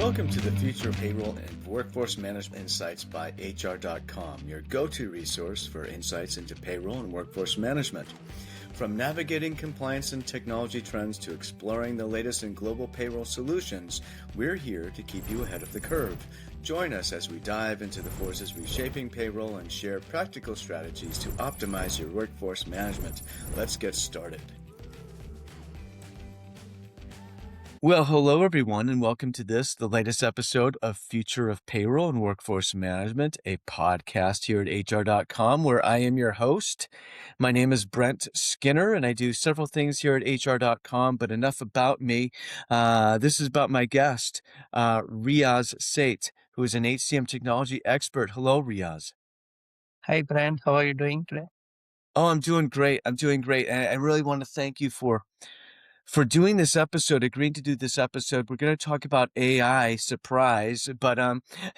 Welcome to the Future of Payroll and Workforce Management Insights by HR.com, your go-to resource for insights into payroll and workforce management. From navigating compliance and technology trends to exploring the latest in global payroll solutions, we're here to keep you ahead of the curve. Join us as we dive into the forces reshaping payroll and share practical strategies to optimize your workforce management. Let's get started. Well, hello everyone, and welcome to the latest episode of Future of Payroll and Workforce Management, a podcast here at HR.com, where I am your host. My name is Brent Skinner, and I do several things here at HR.com, but enough about me. This is about my guest, Riaz Sait, who is an HCM technology expert. Hello, Riaz. Hi, Brent. How are you doing today? Oh, I'm doing great. And I really want to thank you for doing this episode, agreeing to do this episode. We're going to talk about AI, surprise, but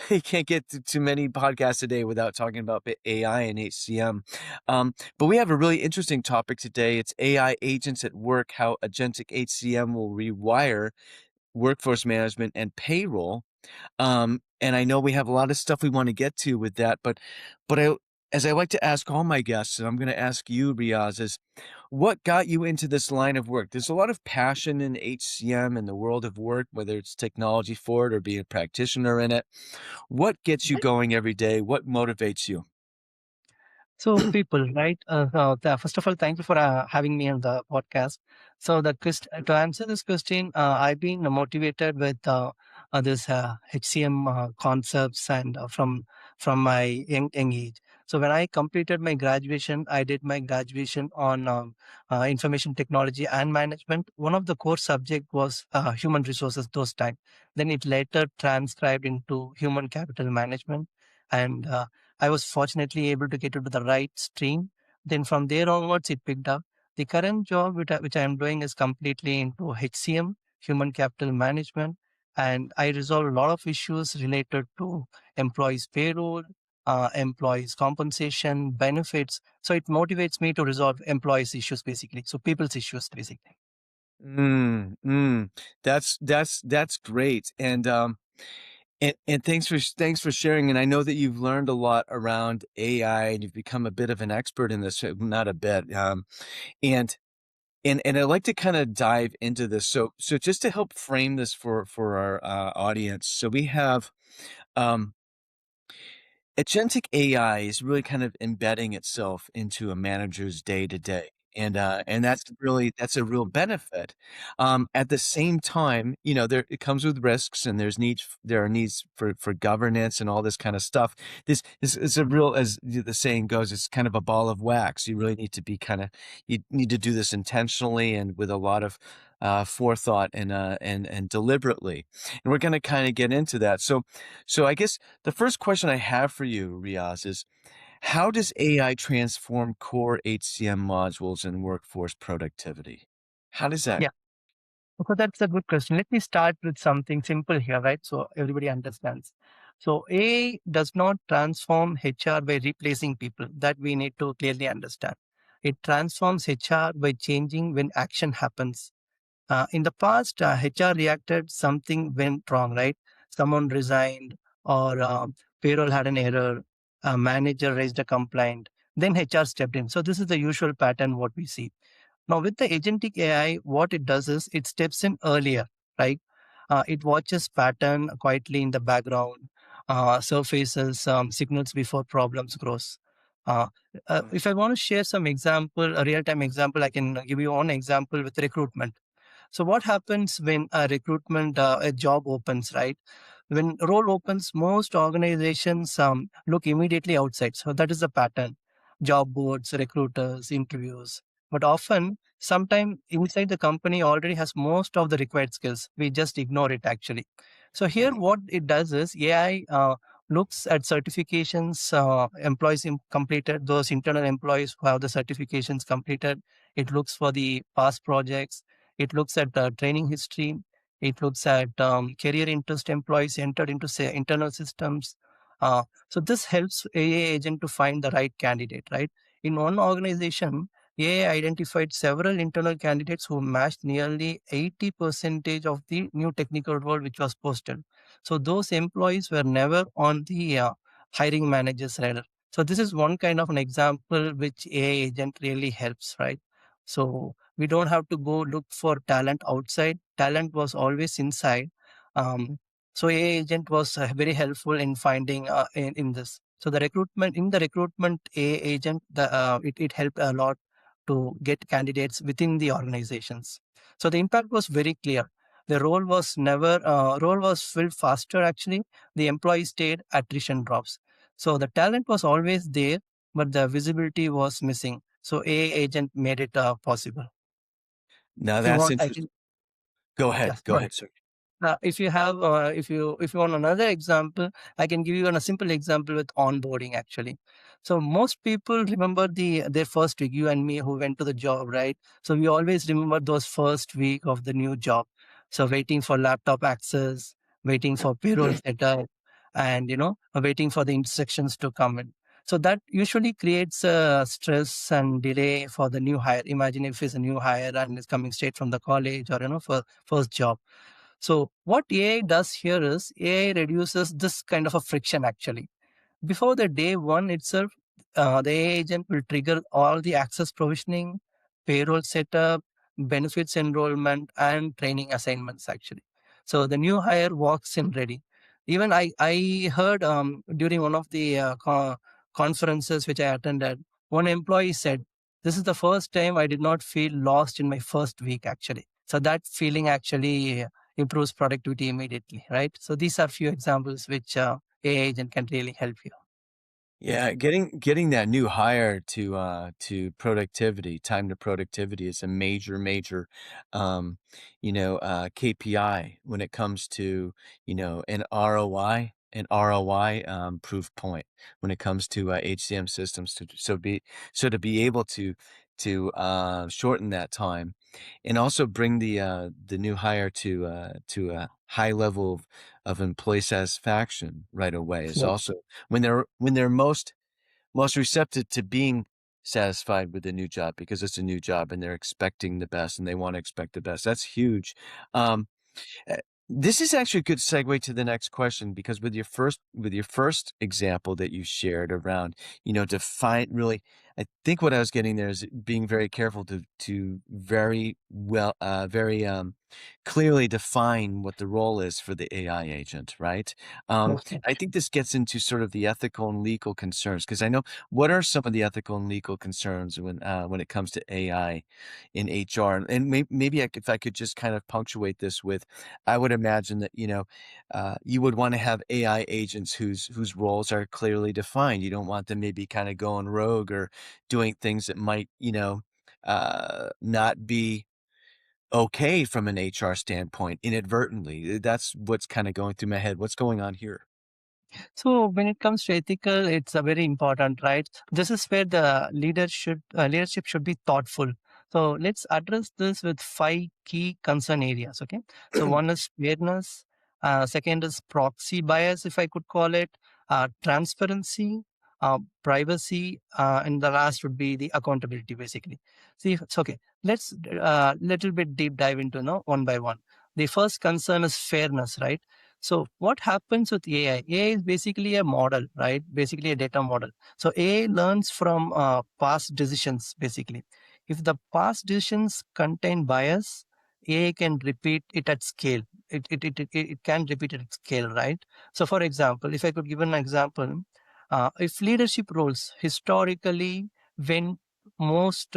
you can't get to too many podcasts a day without talking about AI and HCM. But we have a really interesting topic today. It's AI agents at work, how Agentic HCM will rewire workforce management and payroll. And I know we have a lot of stuff we want to get to with that, but as I like to ask all my guests, and I'm going to ask you, Riaz, is what got you into this line of work? There's a lot of passion in HCM and the world of work, whether it's technology for it or being a practitioner in it. What gets you going every day? What motivates you? So, people, right? First of all, thank you for having me on the podcast. So, to answer this question, I've been motivated with this HCM concepts and from my young age. So, when I completed my graduation, I did my graduation on information technology and management. One of the core subject was human resources those time. Then it later transcribed into human capital management, and I was fortunately able to get into the right stream. Then from there onwards, it picked up. The current job which I am doing is completely into HCM, human capital management, and I resolve a lot of issues related to employees' payroll, employees' compensation, benefits. So it motivates me to resolve employees' issues basically. So people's issues basically. That's great. And thanks for sharing. And I know that you've learned a lot around AI, and you've become a bit of an expert in this. Not a bit. And I'd like to kind of dive into this. So just to help frame this for our audience, so we have agentic AI is really kind of embedding itself into a manager's day to day. And that's a real benefit. At the same time, it comes with risks, and there are needs for governance and all this kind of stuff. This is a real, as the saying goes, it's kind of a ball of wax. You really need to you need to do this intentionally and with a lot of forethought and deliberately. And we're going to kind of get into that. So I guess the first question I have for you, Riaz, is how does AI transform core HCM modules and workforce productivity? How does that? Yeah. So that's a good question. Let me start with something simple here, right? So everybody understands. So AI does not transform HR by replacing people. That we need to clearly understand. It transforms HR by changing when action happens. In the past, HR reacted, something went wrong, right? Someone resigned, or payroll had an error, a manager raised a complaint, then HR stepped in. So this is the usual pattern what we see. Now with the agentic AI, what it does is it steps in earlier, right? It watches pattern quietly in the background, surfaces signals before problems grows. Uh, if I want to share some example, a real-time example, I can give you one example with recruitment. So what happens when a job opens, right? When role opens, most organizations look immediately outside. So that is the pattern. Job boards, recruiters, interviews. But often, sometimes inside the company already has most of the required skills. We just ignore it actually. So here what it does is AI looks at certifications, employees completed, those internal employees who have the certifications completed. It looks for the past projects. It looks at training history. It looks at career interest employees entered into say internal systems. So this helps AA agent to find the right candidate, right? In one organization, AI identified several internal candidates who matched nearly 80% of the new technical role which was posted. So those employees were never on the hiring manager's radar. So this is one kind of an example which AI agent really helps, right? So we don't have to go look for talent outside. Talent was always inside. Um, so AI agent was very helpful in finding in this. So the recruitment AI agent, it helped a lot to get candidates within the organizations. So the impact was very clear. The role was filled faster actually. The employee stayed, attrition drops. So the talent was always there, but the visibility was missing. So AI agent made it possible. Now If you that's want, I interesting. can Go ahead. yes, Go go ahead. ahead, sir. If you want another example, I can give you a simple example with onboarding actually. So most people remember their first week. You and me who went to the job, right? So we always remember those first week of the new job. So waiting for laptop access, waiting for payroll setup, and waiting for the instructions to come in. So that usually creates stress and delay for the new hire. Imagine if it's a new hire and is coming straight from the college or for first job. So what AI does here is AI reduces this kind of a friction actually. Before the day one itself, the AI agent will trigger all the access provisioning, payroll setup, benefits enrollment, and training assignments actually. So the new hire walks in ready. Even I heard during one of the conferences which I attended, one employee said, "This is the first time I did not feel lost in my first week actually." So that feeling actually improves productivity immediately, right? So these are few examples which AI agent can really help you. Yeah, getting that new hire to productivity, time to productivity is a major um, KPI when it comes to, an ROI proof point when it comes to HCM systems to be able to shorten that time and also bring the new hire to a high level of employee satisfaction right away is Yes. also when they're most receptive to being satisfied with the new job because it's a new job and they're expecting the best and they want to expect the best. That's huge. Um, uh, this is actually a good segue to the next question because with your first example that you shared around, define really, I think what I was getting there is being very careful to very well, very clearly define what the role is for the AI agent, right? Yes. I think this gets into sort of the ethical and legal concerns because I know what are some of the ethical and legal concerns when it comes to AI in HR, and maybe if I could just kind of punctuate this with, I would imagine that you would want to have AI agents whose roles are clearly defined. You don't want them maybe kind of going rogue or doing things that might not be okay from an HR standpoint inadvertently. That's what's kind of going through my head. What's going on here? So when it comes to ethical, it's a very important, right? This is where the leadership should be thoughtful. So let's address this with five key concern areas. Okay. So one is fairness. Second is proxy bias, if I could call it. Transparency, privacy, and the last would be the accountability. Basically, see, it's okay. Let's little bit deep dive into one by one. The first concern is fairness, right? So what happens with AI? AI is basically a model, right? Basically a data model. So AI learns from past decisions, basically. If the past decisions contain bias, AI can repeat it at scale. It can repeat it at scale, right? So for example, if I could give an example, if leadership roles historically when most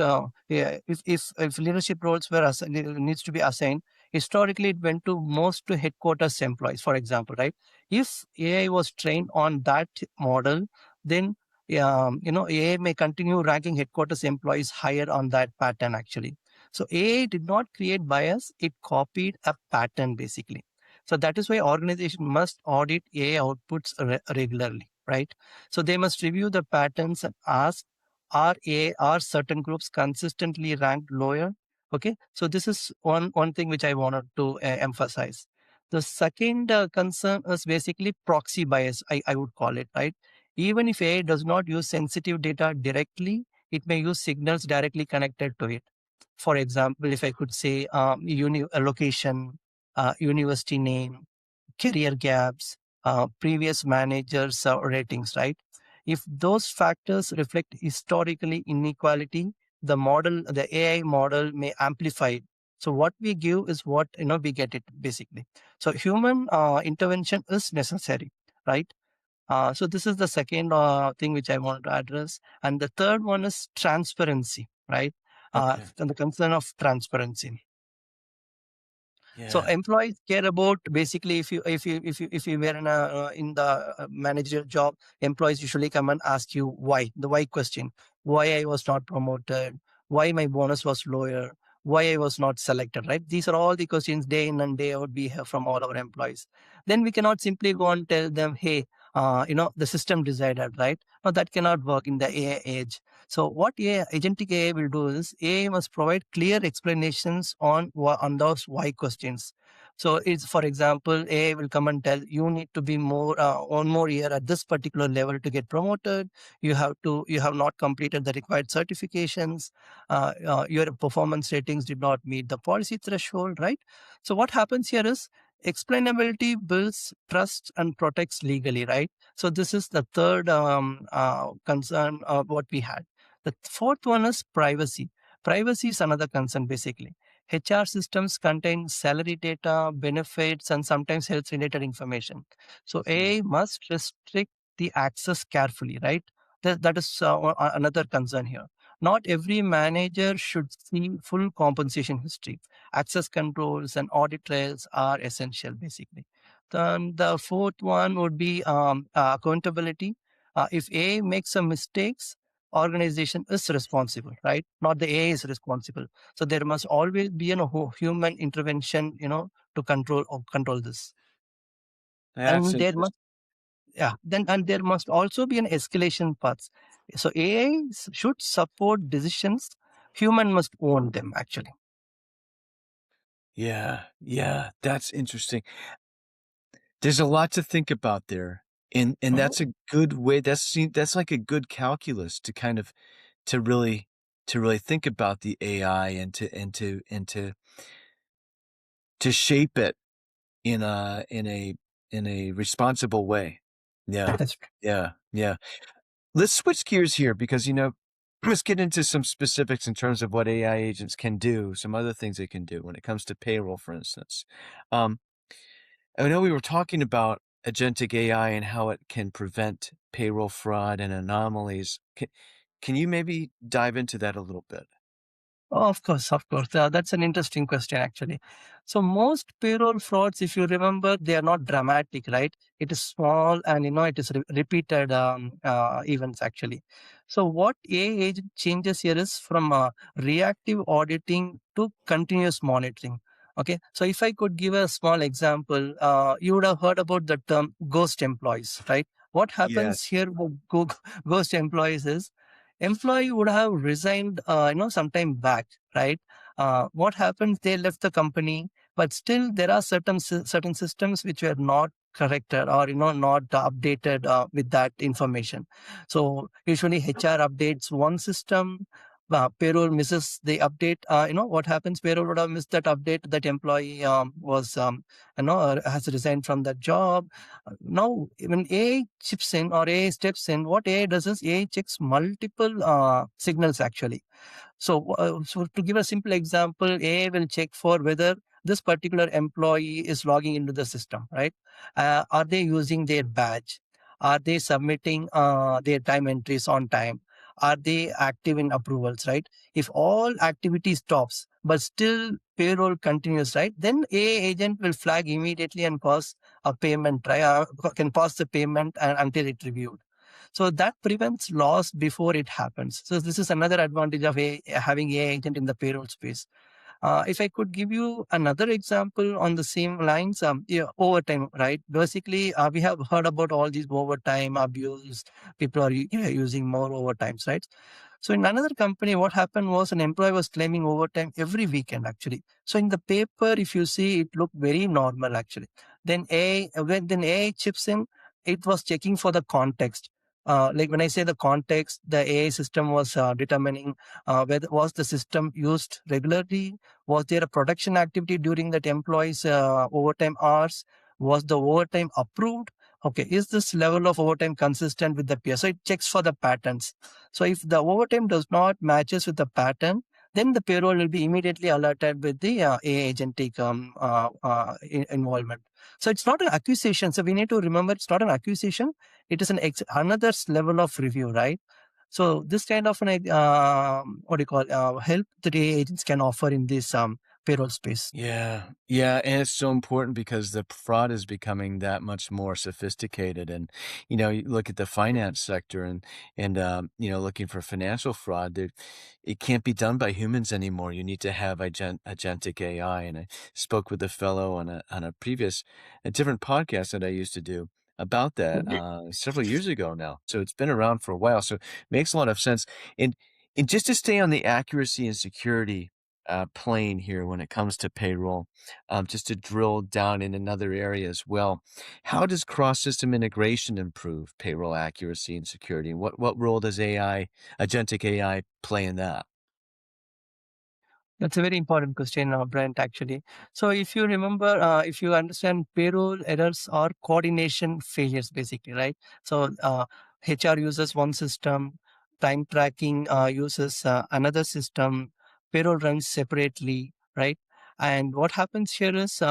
yeah, if leadership roles were needs to be assigned, historically it went to most to headquarters employees, for example, right? If AI was trained on that model, then AI may continue ranking headquarters employees higher on that pattern actually. So AI did not create bias, it copied a pattern basically. So that is why organization must audit AI outputs regularly, right? So they must review the patterns and ask, are certain groups consistently ranked lower? Okay, so this is one thing which I wanted to emphasize. The second concern is basically proxy bias. I would call it, right. Even if AI does not use sensitive data directly, it may use signals directly connected to it. For example, if I could say a location, university name, career gaps, previous managers' ratings, right? If those factors reflect historically inequality, the AI model may amplify it. So what we give is what we get it basically. So human intervention is necessary, right? So this is the second thing which I want to address, and the third one is transparency, right? Okay. And the concern of transparency. So Yeah. employees care about basically if you were in the managerial job, employees usually come and ask you why, the why question, why I was not promoted, why my bonus was lower, why I was not selected, right? These are all the questions day in and day out we have from all our employees. Then we cannot simply go and tell them, hey, the system decided, right? No, that cannot work in the AI age. So what agentic AI will do is AI must provide clear explanations on those why questions. So it's, for example, AI will come and tell you need to be more 1 more year at this particular level to get promoted. You have not completed the required certifications. Your performance ratings did not meet the policy threshold, right? So what happens here is explainability builds trust and protects legally, right? So this is the third concern what we had. The fourth one is privacy. Privacy is another concern basically. HR systems contain salary data, benefits, and sometimes health related information. So Hmm. AI must restrict the access carefully, right? That is another concern here. Not every manager should see full compensation history. Access controls and audit trails are essential, basically. Then the fourth one would be accountability. If AI makes some mistakes, organization is responsible, right? Not the AI is responsible. So there must always be human intervention, to control this. That's And there must interesting. there must also be an escalation path. So AI should support decisions. Human must own them actually. Yeah. Yeah. That's interesting. There's a lot to think about there. And Mhm. that's a good way. That's like a good calculus to kind of to really to really think about the AI and to shape it in a responsible way. Yeah. That's Yeah. Yeah. Let's switch gears here because let's get into some specifics in terms of what AI agents can do, some other things they can do when it comes to payroll, for instance. Um, I know we were talking about agentic AI and how it can prevent payroll fraud and anomalies. Can you maybe dive into that a little bit? Oh, of course, of course. That's an interesting question, actually. So most payroll frauds, if you remember, they are not dramatic, right? It is small and it is repeated events actually. So what AI agent changes here is from reactive auditing to continuous monitoring. Okay, so if I could give a small example, you would have heard about the term ghost employees, right? What happens Yes. here with ghost employees is employee would have resigned sometime back, right? What happens, they left the company, but still there are certain systems which were not corrected or not updated with that information. So usually HR updates one system, payroll misses the update. What happens, payroll would have missed that update, that employee was has resigned from that job. Now, when AI chips in or AI steps in, what AI does is AI checks multiple signals actually. So to give a simple example, AI will check for whether this particular employee is logging into the system, right? Are they using their badge? Are they submitting their time entries on time? Are they active in approvals, right? If all activity stops, but still payroll continues, right? Then AI agent will flag immediately and pause a payment, right? Can pause the payment until it reviewed. So that prevents loss before it happens. So this is another advantage of having AI agent in the payroll space. If I could give you another example on the same lines, yeah, overtime, right? Basically, we have heard about all these overtime abuse. People are using more overtimes, right? So in another company, what happened was an employee was claiming overtime every weekend, actually. So in the paper, if you see, it looked very normal, actually. Then AI chips in, it was checking for the context. Like when I say the context, the AI system was determining whether was the system used regularly, was there a production activity during that employee's overtime hours, was the overtime approved? Okay, is this level of overtime consistent with the peer? So it checks for the patterns. So if the overtime does not matches with the pattern, then the payroll will be immediately alerted with the AI agentic involvement. So it's not an accusation. So we need to remember it's not an accusation. It is another level of review, right? So this kind of an what do you call help that AI agents can offer in this payroll space. Yeah, yeah, and it's so important because the fraud is becoming that much more sophisticated. And you look at the finance sector, and looking for financial fraud. It can't be done by humans anymore. You need to have agentic AI. And I spoke with a fellow on a different podcast that I used to do about that several years ago now. So it's been around for a while. So it makes a lot of sense. And and just to stay on the accuracy and security plane here when it comes to payroll, just to drill down in another area as well. How does cross-system integration improve payroll accuracy and security? And what role does agentic AI play in that? That's a very important question, Brent, actually. So if you remember, if you understand, payroll errors are coordination failures, basically, right? So HR uses one system, time tracking uses another system, payroll runs separately, right? And what happens here is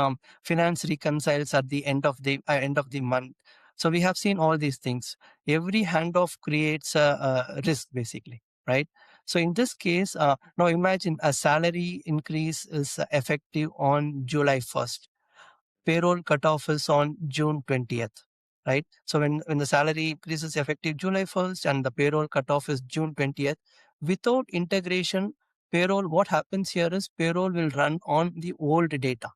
finance reconciles at the end of the month. So we have seen all these things. Every handoff creates a risk, basically, right? So in this case, now imagine a salary increase is effective on July 1st. Payroll cutoff is on June 20th, right? So when the salary increase is effective July 1st and the payroll cutoff is June 20th, without integration, payroll, what happens here is payroll will run on the old data.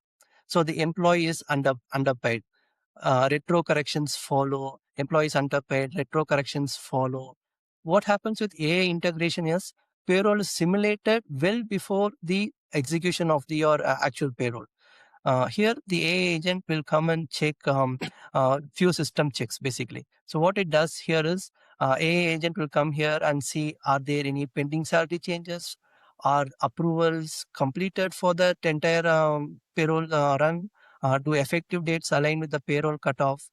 So the employee is underpaid, retro corrections follow, employees underpaid, retro corrections follow. What happens with AI integration is payroll is simulated well before the execution of your actual payroll. Here, the AI agent will come and check few system checks basically. So what it does here is AI agent will come here and see are there any pending salary changes, are approvals completed for that entire payroll run, do effective dates align with the payroll cutoff.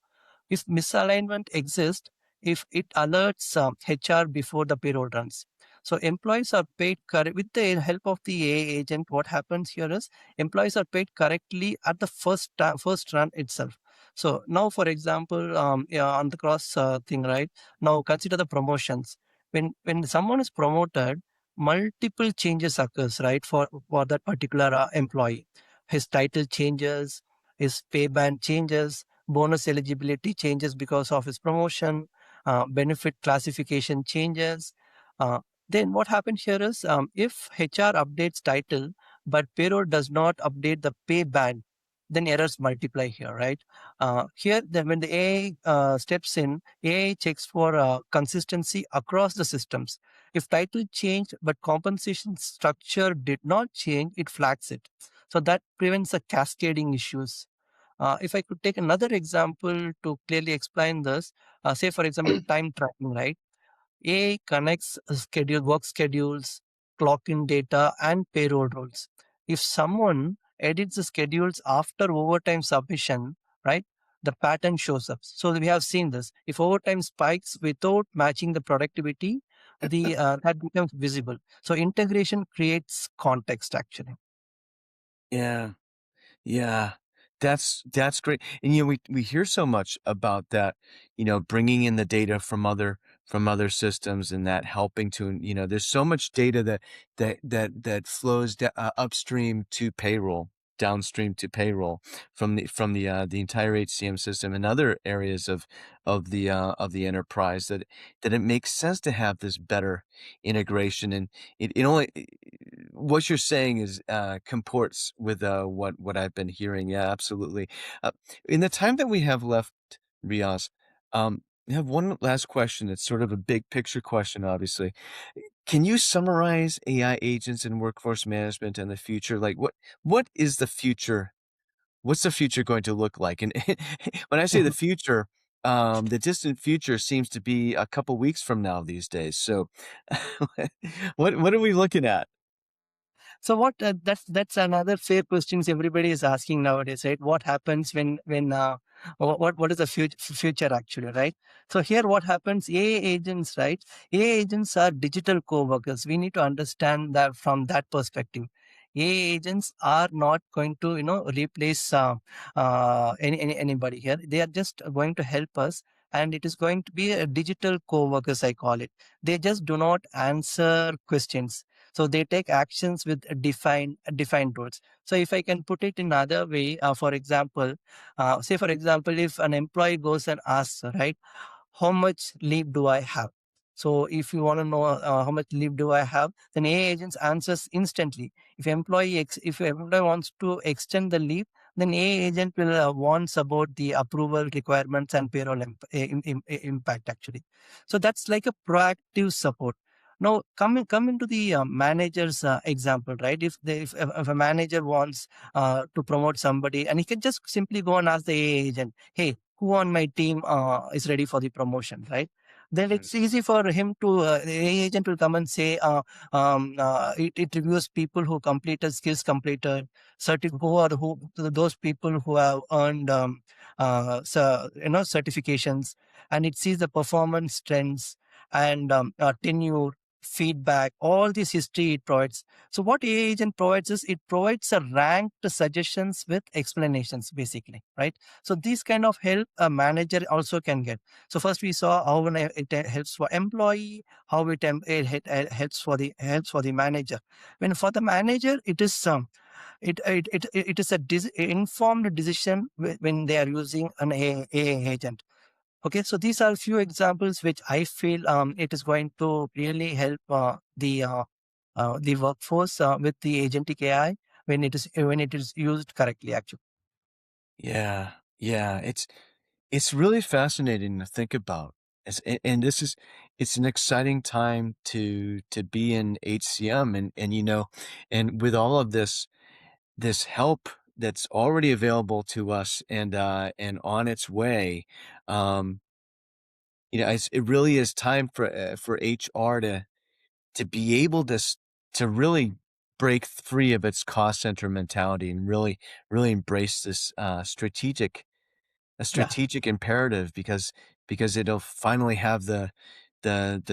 If misalignment exists, if it alerts HR before the payroll runs. So employees are paid with the help of the AI agent. What happens here is employees are paid correctly at the first run itself. So now, for example, yeah, on the cross thing, right? Now consider the promotions. When someone is promoted, multiple changes occurs, right? For that particular employee, his title changes, his pay band changes, bonus eligibility changes because of his promotion, benefit classification changes. Uh, then what happens here is if HR updates title but payroll does not update the pay band, then errors multiply here, right? Here, then when the AI steps in, AI checks for consistency across the systems. If title changed but compensation structure did not change, it flags it. So that prevents the cascading issues. If I could take another example to clearly explain this, say for example, time tracking, right? AI connects work schedules, clock in data, and payroll rules. If someone edits the schedules after overtime submission, right, the pattern shows up. So we have seen this. If overtime spikes without matching the productivity, the that becomes visible. So integration creates context actually. Yeah. Yeah, that's great. And we hear so much about that, bringing in the data from other systems and that helping to, there's so much data that flows upstream to payroll, downstream to payroll from the entire HCM system and other areas of the enterprise that it makes sense to have this better integration. And it only what you're saying is comports with what I've been hearing. Yeah, absolutely. Uh, in the time that we have left, Riaz, I have one last question. It's sort of a big picture question, obviously. Can you summarize AI agents in workforce management and the future? Like, what is the future? What's the future going to look like? And when I say the future, the distant future seems to be a couple weeks from now these days. So, what are we looking at? So that's another fair questions everybody is asking nowadays, right? What happens when what is the future actually, right? So here what happens? AI agents, right? AI agents are digital co-workers. We need to understand that from that perspective. AI agents are not going to replace anybody here. They are just going to help us, and it is going to be a digital co-workers, I call it. They just do not answer questions, so they take actions with defined rules. So if I can put it in another way, for example, say for example, if an employee goes and asks, right, how much leave do I have? So if you want to know how much leave do I have, then AI agents answers instantly. If employee wants to extend the leave, then AI agent will wants about the approval requirements and payroll impact actually. So that's like a proactive support. Now, coming to the manager's example, right? If a manager wants to promote somebody, and he can just simply go and ask the AI agent, "Hey, who on my team is ready for the promotion?" Right? Then Mm. it's easy for him to the AI agent will come and say, it reviews people who completed skills completed, those people who have earned certifications, and it sees the performance trends and tenure, feedback, all this history it provides. So what AI agent provides is it provides a ranked suggestions with explanations, basically, right? So these kind of help a manager also can get. So first we saw how it helps for employee, how it helps for the manager. When for the manager, it is it is a informed decision when they are using an AI agent. Okay, so these are a few examples which I feel it is going to really help the workforce with the agentic AI when it is used correctly. Actually, Yeah, yeah. It's really fascinating to think about. And this is it's an exciting time to be in HCM and and with all of this help that's already available to us and on its way, um, it really is time for HR to be able to really break free of its cost center mentality and really embrace this yeah. strategic imperative because it'll finally have the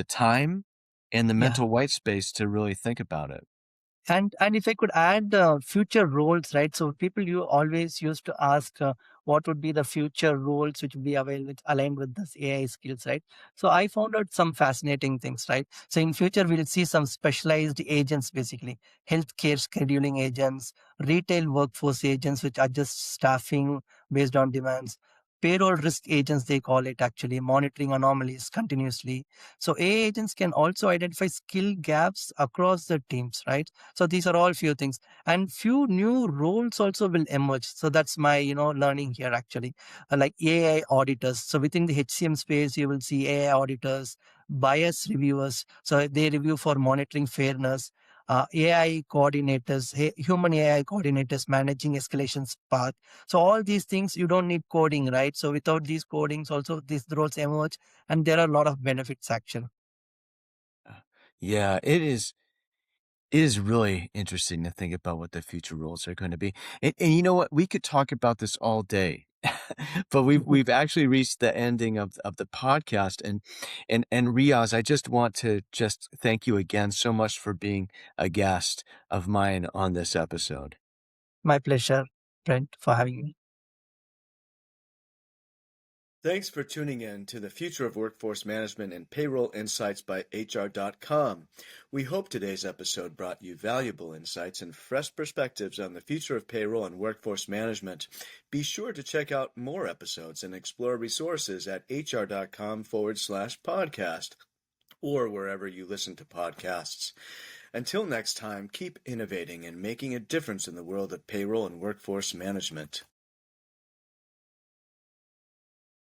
time and the Yeah. mental white space to really think about it. And if I could add future roles, right? So people you always used to ask what would be the future roles which would be available aligned with this AI skills, right? So I found out some fascinating things, right? So in future we'll see some specialized agents, basically healthcare scheduling agents, retail workforce agents which adjust staffing based on demands. Payroll risk agents, they call it actually, monitoring anomalies continuously. So AI agents can also identify skill gaps across the teams, right? So these are all few things, and few new roles also will emerge. So that's my learning here actually. Like AI auditors. So within the HCM space, you will see AI auditors, bias reviewers. So they review for monitoring fairness. AI coordinators, human AI coordinators managing escalations path. So all these things you don't need coding, right? So without these codings, also these roles emerge, and there are a lot of benefits actually. Yeah, it is really interesting to think about what the future roles are going to be. And you know what? We could talk about this all day. But we've actually reached the ending of the podcast and Riaz, I just want to just thank you again so much for being a guest of mine on this episode. My pleasure, Brent, for having me. Thanks for tuning in to the Future of Workforce Management and Payroll Insights by HR.com. We hope today's episode brought you valuable insights and fresh perspectives on the future of payroll and workforce management. Be sure to check out more episodes and explore resources at HR.com/podcast or wherever you listen to podcasts. Until next time, keep innovating and making a difference in the world of payroll and workforce management.